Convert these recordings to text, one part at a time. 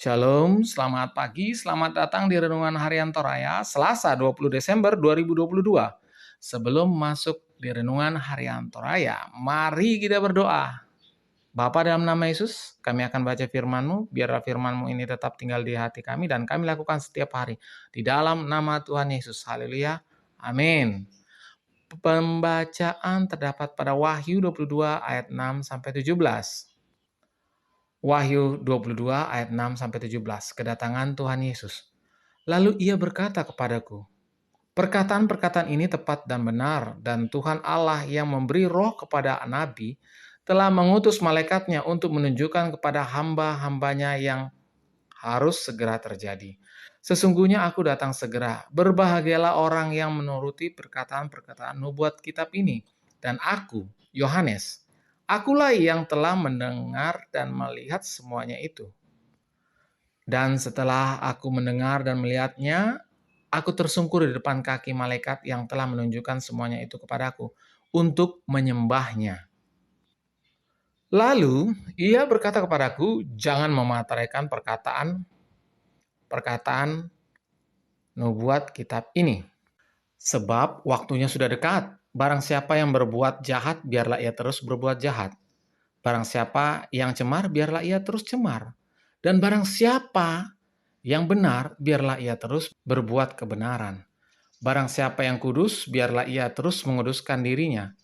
Shalom, selamat pagi, selamat datang di Renungan Harian Toraya, Selasa 20 Desember 2022. Sebelum masuk di Renungan Harian Toraya, mari kita berdoa. Bapa dalam nama Yesus, kami akan baca firman-Mu, biarlah firman-Mu ini tetap tinggal di hati kami dan kami lakukan setiap hari. Di dalam nama Tuhan Yesus, haleluya, amin. Pembacaan terdapat pada Wahyu 22 ayat 6-17. Wahyu 22 ayat 6-17, kedatangan Tuhan Yesus. Lalu ia berkata kepadaku, perkataan-perkataan ini tepat dan benar, dan Tuhan Allah yang memberi roh kepada nabi telah mengutus malaikatnya untuk menunjukkan kepada hamba-hambanya yang harus segera terjadi. Sesungguhnya aku datang segera, berbahagialah orang yang menuruti perkataan-perkataan nubuat kitab ini. Dan aku, Yohanes, akulah yang telah mendengar dan melihat semuanya itu. Dan setelah aku mendengar dan melihatnya, aku tersungkur di depan kaki malaikat yang telah menunjukkan semuanya itu kepadaku untuk menyembahnya. Lalu ia berkata kepadaku, jangan mematahkan perkataan nubuat kitab ini. Sebab waktunya sudah dekat. Barang siapa yang berbuat jahat, biarlah ia terus berbuat jahat. Barang siapa yang cemar, biarlah ia terus cemar. Dan barang siapa yang benar, biarlah ia terus berbuat kebenaran. Barang siapa yang kudus, biarlah ia terus menguduskan dirinya.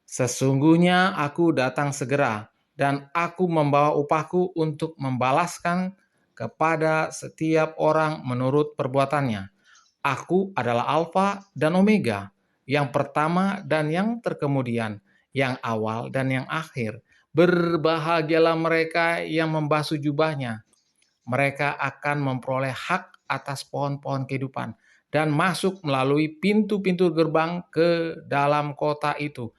Sesungguhnya aku datang segera, dan aku membawa upahku untuk membalaskan kepada setiap orang menurut perbuatannya. Aku adalah Alfa dan Omega, yang pertama dan yang terkemudian, yang awal dan yang akhir. Berbahagialah mereka yang membasuh jubahnya. Mereka akan memperoleh hak atas pohon-pohon kehidupan dan masuk melalui pintu-pintu gerbang ke dalam kota itu.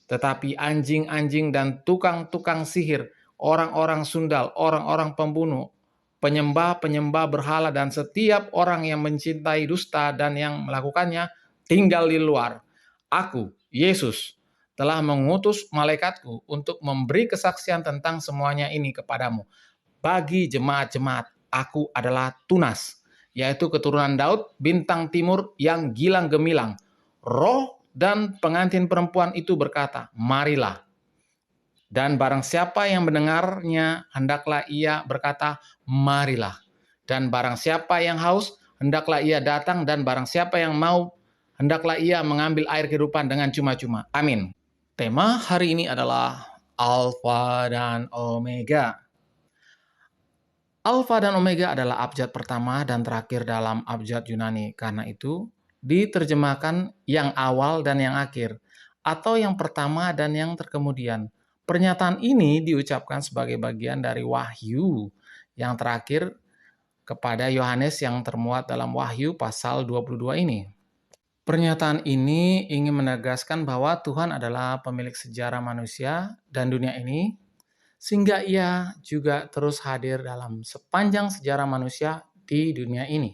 Tetapi anjing-anjing dan tukang-tukang sihir, orang-orang sundal, orang-orang pembunuh, penyembah-penyembah berhala, dan setiap orang yang mencintai dusta dan yang melakukannya tinggal di luar. Aku, Yesus, telah mengutus malaikatku untuk memberi kesaksian tentang semuanya ini kepadamu. Bagi jemaat-jemaat, aku adalah Tunas, yaitu keturunan Daud, bintang timur yang gilang gemilang. Roh dan pengantin perempuan itu berkata, marilah. Dan barang siapa yang mendengarnya, hendaklah ia berkata, marilah. Dan barang siapa yang haus, hendaklah ia datang. Dan barang siapa yang mau, hendaklah ia mengambil air kehidupan dengan cuma-cuma. Amin. Tema hari ini adalah Alfa dan Omega. Alfa dan Omega adalah abjad pertama dan terakhir dalam abjad Yunani. Karena itu, diterjemahkan yang awal dan yang akhir, atau yang pertama dan yang terkemudian. Pernyataan ini diucapkan sebagai bagian dari wahyu yang terakhir kepada Yohanes yang termuat dalam Wahyu pasal 22 ini. Pernyataan ini ingin menegaskan bahwa Tuhan adalah pemilik sejarah manusia dan dunia ini, sehingga ia juga terus hadir dalam sepanjang sejarah manusia di dunia ini.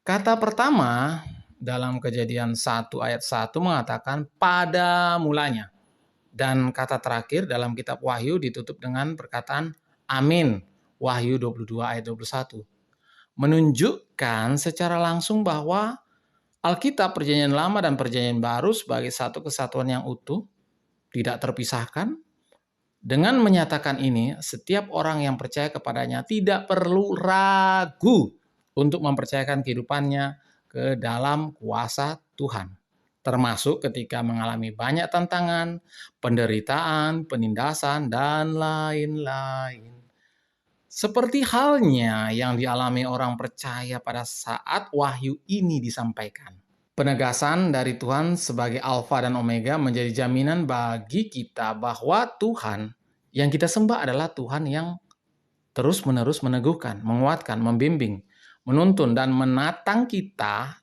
Kata pertama dalam Kejadian 1 ayat 1 mengatakan pada mulanya. Dan kata terakhir dalam kitab Wahyu ditutup dengan perkataan amin. Wahyu 22 ayat 21. Menunjukkan secara langsung bahwa Alkitab Perjanjian Lama dan Perjanjian Baru sebagai satu kesatuan yang utuh, tidak terpisahkan. Dengan menyatakan ini, setiap orang yang percaya kepadanya tidak perlu ragu untuk mempercayakan kehidupannya ke dalam kuasa Tuhan. Termasuk ketika mengalami banyak tantangan, penderitaan, penindasan, dan lain-lain. Seperti halnya yang dialami orang percaya pada saat wahyu ini disampaikan. Penegasan dari Tuhan sebagai Alfa dan Omega menjadi jaminan bagi kita bahwa Tuhan yang kita sembah adalah Tuhan yang terus-menerus meneguhkan, menguatkan, membimbing, menuntun, dan menatang kita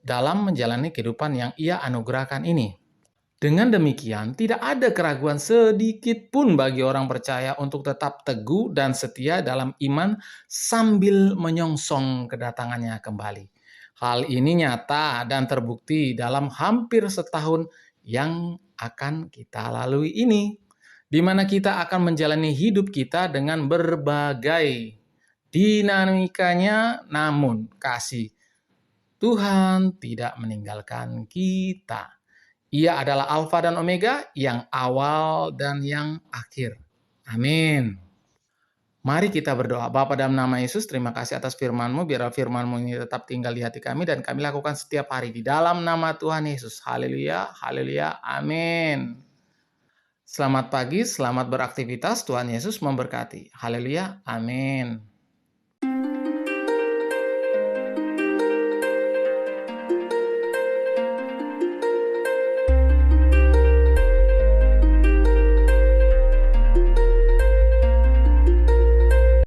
dalam menjalani kehidupan yang Ia anugerahkan ini. Dengan demikian, tidak ada keraguan sedikit pun bagi orang percaya untuk tetap teguh dan setia dalam iman sambil menyongsong kedatangannya kembali. Hal ini nyata dan terbukti dalam hampir setahun yang akan kita lalui ini. di mana kita akan menjalani hidup kita dengan berbagai dinamikanya, namun kasih Tuhan tidak meninggalkan kita. Ia adalah Alfa dan Omega, yang awal dan yang akhir. Amin. Mari kita berdoa. Bapa dalam nama Yesus, terima kasih atas firman-Mu. Biarlah firman-Mu ini tetap tinggal di hati kami dan kami lakukan setiap hari di dalam nama Tuhan Yesus. Haleluya, haleluya, amin. Selamat pagi, selamat beraktivitas. Tuhan Yesus memberkati. Haleluya, amin.